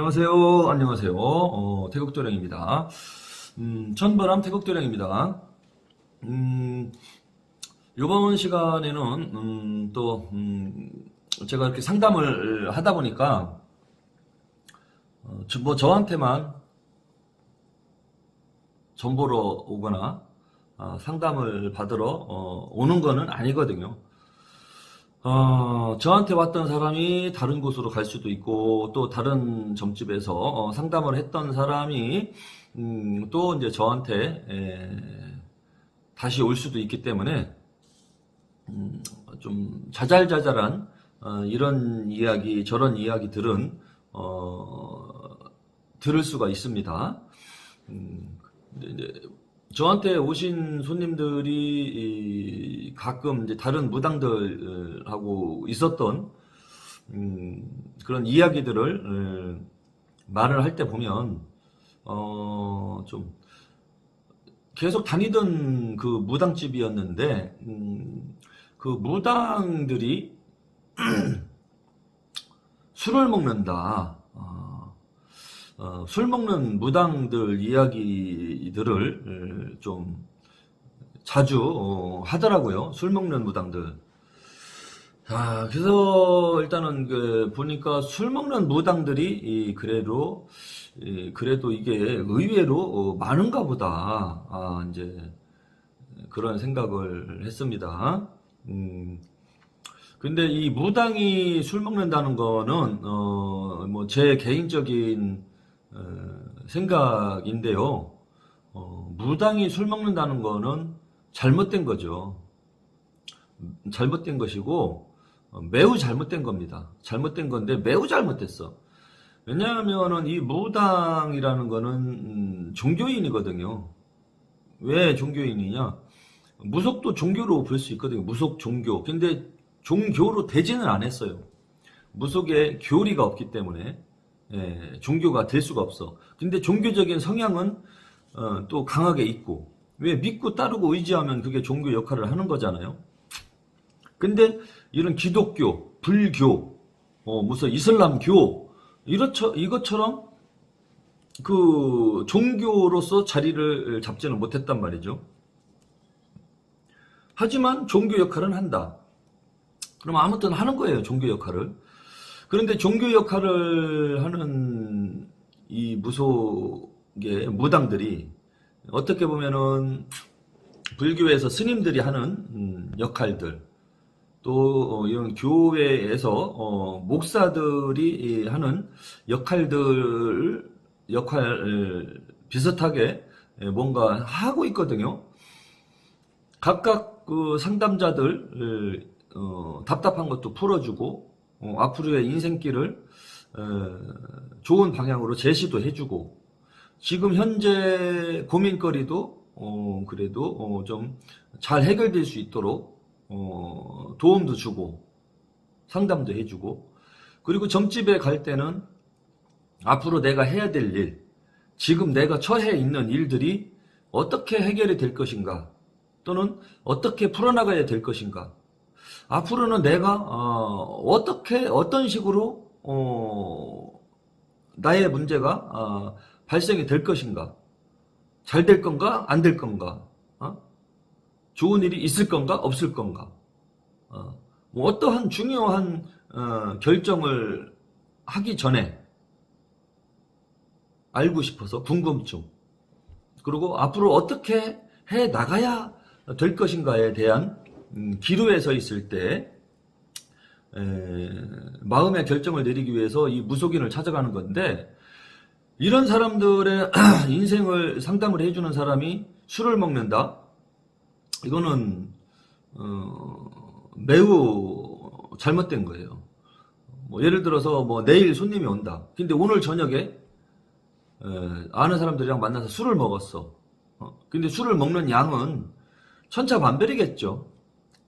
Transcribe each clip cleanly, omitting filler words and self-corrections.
안녕하세요. 안녕하세요. 태국도령입니다. 천바람 태국도령입니다. 이번 시간에는 제가 이렇게 상담을 하다 보니까 저한테만 전보러 오거나 상담을 받으러 오는 거는 아니거든요. 저한테 왔던 사람이 다른 곳으로 갈 수도 있고, 또 다른 점집에서 상담을 했던 사람이 또 이제 저한테 다시 올 수도 있기 때문에 좀 자잘자잘한 이런 이야기 저런 이야기들은 들을 수가 있습니다. 근데 이제 저한테 오신 손님들이 가끔 이제 다른 무당들하고 있었던 그런 이야기들을 말을 할 때 보면 좀 계속 다니던 그 무당집이었는데 그 무당들이 술을 먹는다. 술 먹는 무당들 이야기들을 좀 자주 하더라고요. 술 먹는 무당들. 그래서 일단은 보니까 술 먹는 무당들이 그래도 이게 의외로 많은가 보다. 이제 그런 생각을 했습니다. 근데 이 무당이 술 먹는다는 거는 뭐 제 개인적인 생각인데요. 무당이 술 먹는다는 거는 잘못된 거죠. 잘못된 것이고 매우 잘못된 겁니다. 잘못된 건데 매우 잘못됐어. 왜냐하면은 이 무당이라는 거는 종교인이거든요. 왜 종교인이냐? 무속도 종교로 볼 수 있거든요. 무속 종교. 근데 종교로 되지는 않았어요. 무속에 교리가 없기 때문에 종교가 될 수가 없어. 근데 종교적인 성향은 또 강하게 있고, 왜 믿고 따르고 의지하면 그게 종교 역할을 하는 거잖아요. 근데 이런 기독교, 불교, 무슨 이슬람교 이것처럼 그 종교로서 자리를 잡지는 못했단 말이죠. 하지만 종교 역할은 한다. 그럼 아무튼 하는 거예요, 종교 역할을. 그런데 종교 역할을 하는 이 무속의 무당들이 어떻게 보면은 불교에서 스님들이 하는 역할들, 또 이런 교회에서 목사들이 하는 역할 비슷하게 뭔가 하고 있거든요. 각각 그 상담자들 답답한 것도 풀어주고, 앞으로의 인생길을 좋은 방향으로 제시도 해주고, 지금 현재 고민거리도 그래도 좀 잘 해결될 수 있도록 도움도 주고 상담도 해주고, 그리고 점집에 갈 때는 앞으로 내가 해야 될 일, 지금 내가 처해 있는 일들이 어떻게 해결이 될 것인가, 또는 어떻게 풀어나가야 될 것인가, 앞으로는 내가 어떤 식으로 나의 문제가 발생이 될 것인가, 잘 될 건가 안 될 건가, 좋은 일이 있을 건가 없을 건가, 뭐 어떠한 중요한 결정을 하기 전에 알고 싶어서 궁금증, 그리고 앞으로 어떻게 해 나가야 될 것인가에 대한 기로에 서 있을 때 마음의 결정을 내리기 위해서 이 무속인을 찾아가는 건데, 이런 사람들의 인생을 상담을 해주는 사람이 술을 먹는다? 이거는 매우 잘못된 거예요. 뭐 예를 들어서 뭐 내일 손님이 온다. 근데 오늘 저녁에 아는 사람들이랑 만나서 술을 먹었어. 근데 술을 먹는 양은 천차만별이겠죠.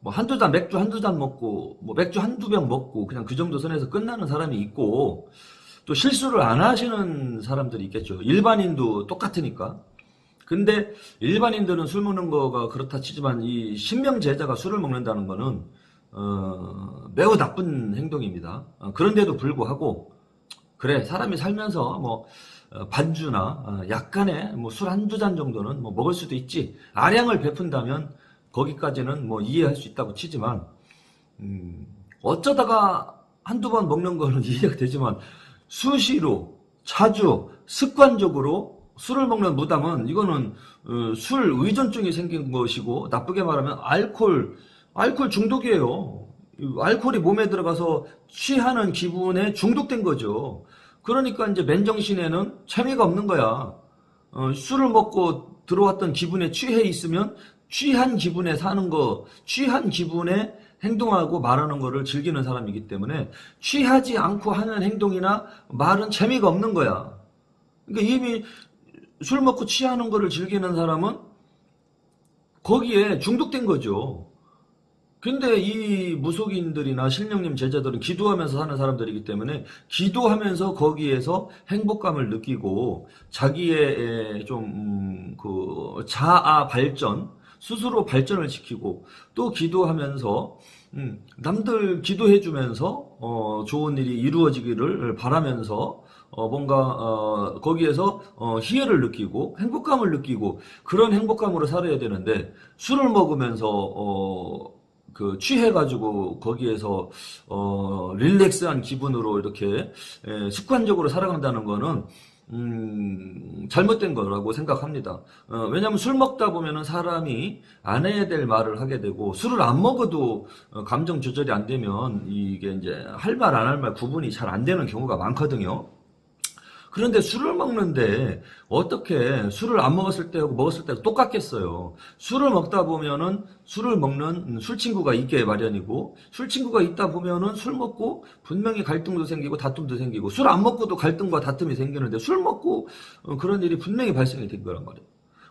뭐 맥주 한두 잔 먹고, 뭐 맥주 한두 병 먹고, 그냥 그 정도 선에서 끝나는 사람이 있고, 또 실수를 안 하시는 사람들이 있겠죠. 일반인도 똑같으니까. 근데 일반인들은 술 먹는 거가 그렇다 치지만, 이 신명제자가 술을 먹는다는 거는 매우 나쁜 행동입니다. 그런데도 불구하고 그래, 사람이 살면서 뭐 반주나 약간의 뭐 술 한두 잔 정도는 뭐 먹을 수도 있지. 아량을 베푼다면 거기까지는 뭐 이해할 수 있다고 치지만 어쩌다가 한두 번 먹는 거는 이해가 되지만 수시로 자주 습관적으로 술을 먹는 무당은 이거는 술 의존증이 생긴 것이고, 나쁘게 말하면 알코올 중독이에요. 알코올이 몸에 들어가서 취하는 기분에 중독된 거죠. 그러니까 이제 맨정신에는 재미가 없는 거야. 술을 먹고 들어왔던 기분에 취해 있으면 취한 기분에 사는 거, 취한 기분에 행동하고 말하는 거를 즐기는 사람이기 때문에 취하지 않고 하는 행동이나 말은 재미가 없는 거야. 그러니까 이미 술 먹고 취하는 거를 즐기는 사람은 거기에 중독된 거죠. 근데 이 무속인들이나 신령님 제자들은 기도하면서 사는 사람들이기 때문에 기도하면서 거기에서 행복감을 느끼고 자기의 좀 그 자아 발전, 스스로 발전을 시키고, 또 기도하면서 남들 기도해주면서 좋은 일이 이루어지기를 바라면서 뭔가 거기에서 희열을 느끼고 행복감을 느끼고 그런 행복감으로 살아야 되는데, 술을 먹으면서 그 취해가지고 거기에서 릴렉스한 기분으로 이렇게 습관적으로 살아간다는 거는 잘못된 거라고 생각합니다. 왜냐하면 술 먹다 보면은 사람이 안 해야 될 말을 하게 되고, 술을 안 먹어도 감정 조절이 안 되면 이게 이제 할 말 안 할 말 구분이 잘 안 되는 경우가 많거든요. 그런데 술을 먹는데 어떻게 술을 안 먹었을 때하고 먹었을 때가 똑같겠어요. 술을 먹다 보면은 술을 먹는 술 친구가 있게 마련이고, 술 친구가 있다 보면은 술 먹고 분명히 갈등도 생기고 다툼도 생기고, 술 안 먹고도 갈등과 다툼이 생기는데 술 먹고 그런 일이 분명히 발생이 된 거란 말이에요.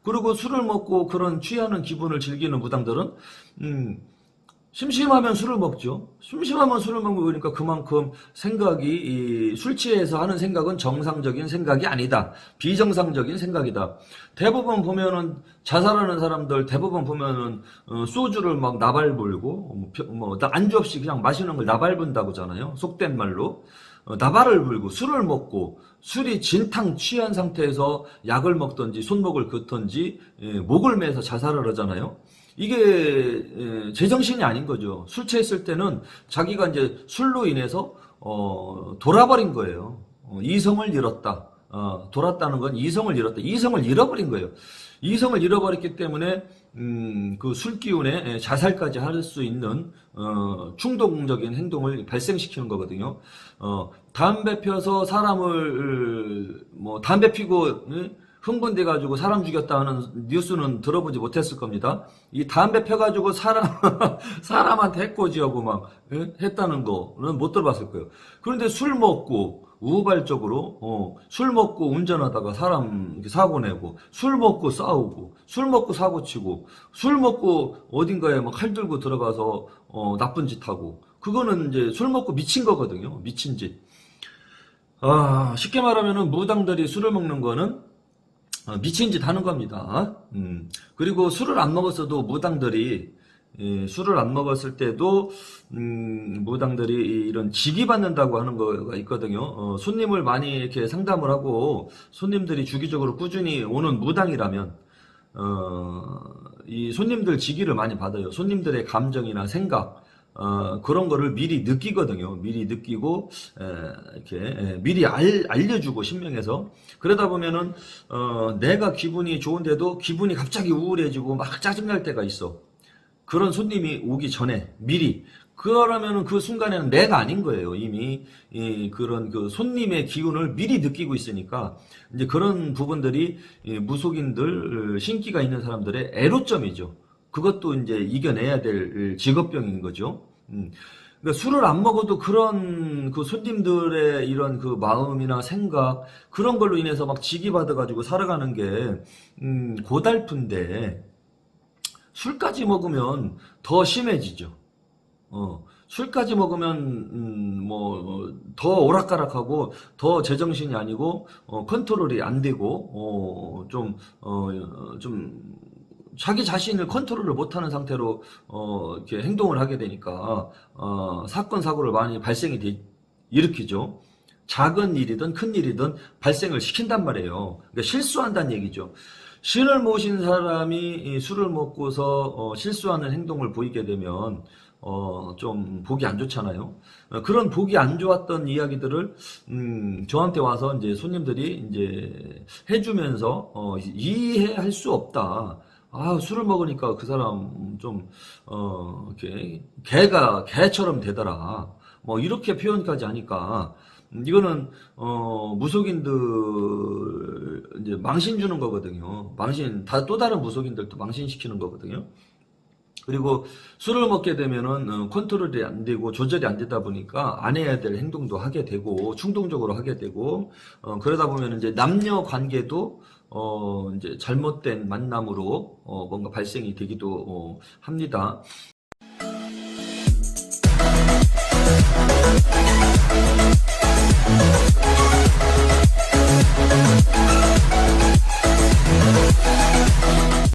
그리고 술을 먹고 그런 취하는 기분을 즐기는 무당들은 심심하면 술을 먹죠. 심심하면 술을 먹고, 그러니까 그만큼 생각이 술 취해서 하는 생각은 정상적인 생각이 아니다. 비정상적인 생각이다. 대부분 보면은 자살하는 사람들 대부분 보면은 소주를 막 나발 불고 뭐 안주 없이 그냥 마시는 걸 나발 분다고 하잖아요. 속된 말로. 나발을 불고 술을 먹고, 술이 진탕 취한 상태에서 약을 먹던지 손목을 긋던지 목을 매서 자살을 하잖아요. 이게 제정신이 아닌 거죠. 술 취했을 때는 자기가 이제 술로 인해서 돌아버린 거예요. 이성을 잃었다. 돌았다는 건 이성을 잃었다. 이성을 잃어버린 거예요. 이성을 잃어버렸기 때문에 그 술 기운에 자살까지 할 수 있는 충동적인 행동을 발생시키는 거거든요. 담배 펴서 사람을 담배 피고 흥분돼 가지고 사람 죽였다 하는 뉴스는 들어보지 못했을 겁니다. 이 담배 펴가지고 사람한테 해코지하고 막 했다는 거는 못 들어봤을 거예요. 그런데 술 먹고 우발적으로 술 먹고 운전하다가 사람 사고 내고, 술 먹고 싸우고, 술 먹고 사고 치고, 술 먹고 어딘가에 막 칼 들고 들어가서 나쁜 짓 하고, 그거는 이제 술 먹고 미친 거거든요. 미친 짓. 쉽게 말하면은 무당들이 술을 먹는 거는 미친 짓 하는 겁니다. 그리고 술을 안 먹었어도 무당들이 술을 안 먹었을 때도 무당들이 이런 직위 받는다고 하는 거가 있거든요. 손님을 많이 이렇게 상담을 하고 손님들이 주기적으로 꾸준히 오는 무당이라면 이 손님들 직위를 많이 받아요. 손님들의 감정이나 생각, 그런 거를 미리 느끼거든요. 미리 느끼고, 이렇게, 미리 알려주고, 신명해서. 그러다 보면은, 내가 기분이 좋은데도 기분이 갑자기 우울해지고 막 짜증날 때가 있어. 그런 손님이 오기 전에, 미리. 그러면은 그 순간에는 내가 아닌 거예요. 이미, 그런 그 손님의 기운을 미리 느끼고 있으니까, 이제 그런 부분들이 무속인들, 신기가 있는 사람들의 애로점이죠. 그것도 이제 이겨내야 될 직업병인 거죠. 그러니까 술을 안 먹어도 그런 그 손님들의 이런 그 마음이나 생각, 그런 걸로 인해서 막 직이 받아가지고 살아가는 게 고달픈데, 술까지 먹으면 더 심해지죠. 술까지 먹으면 더 오락가락하고 더 제정신이 아니고 컨트롤이 안 되고 좀 자기 자신을 컨트롤을 못하는 상태로 이렇게 행동을 하게 되니까 사건 사고를 많이 일으키죠. 작은 일이든 큰 일이든 발생을 시킨단 말이에요. 그러니까 실수한다는 얘기죠. 신을 모신 사람이 이 술을 먹고서 실수하는 행동을 보이게 되면 좀 보기 안 좋잖아요. 그런 보기 안 좋았던 이야기들을 저한테 와서 이제 손님들이 이제 해주면서 이해할 수 없다. 아, 술을 먹으니까 그 사람 좀 이렇게 개가 개처럼 되더라. 뭐 이렇게 표현까지 하니까 이거는 무속인들 이제 망신 주는 거거든요. 망신 또 다른 무속인들도 망신시키는 거거든요. 그리고 술을 먹게 되면은 컨트롤이 안 되고 조절이 안 되다 보니까 안 해야 될 행동도 하게 되고 충동적으로 하게 되고 그러다 보면 이제 남녀 관계도 이제 잘못된 만남으로 뭔가 발생이 되기도 합니다.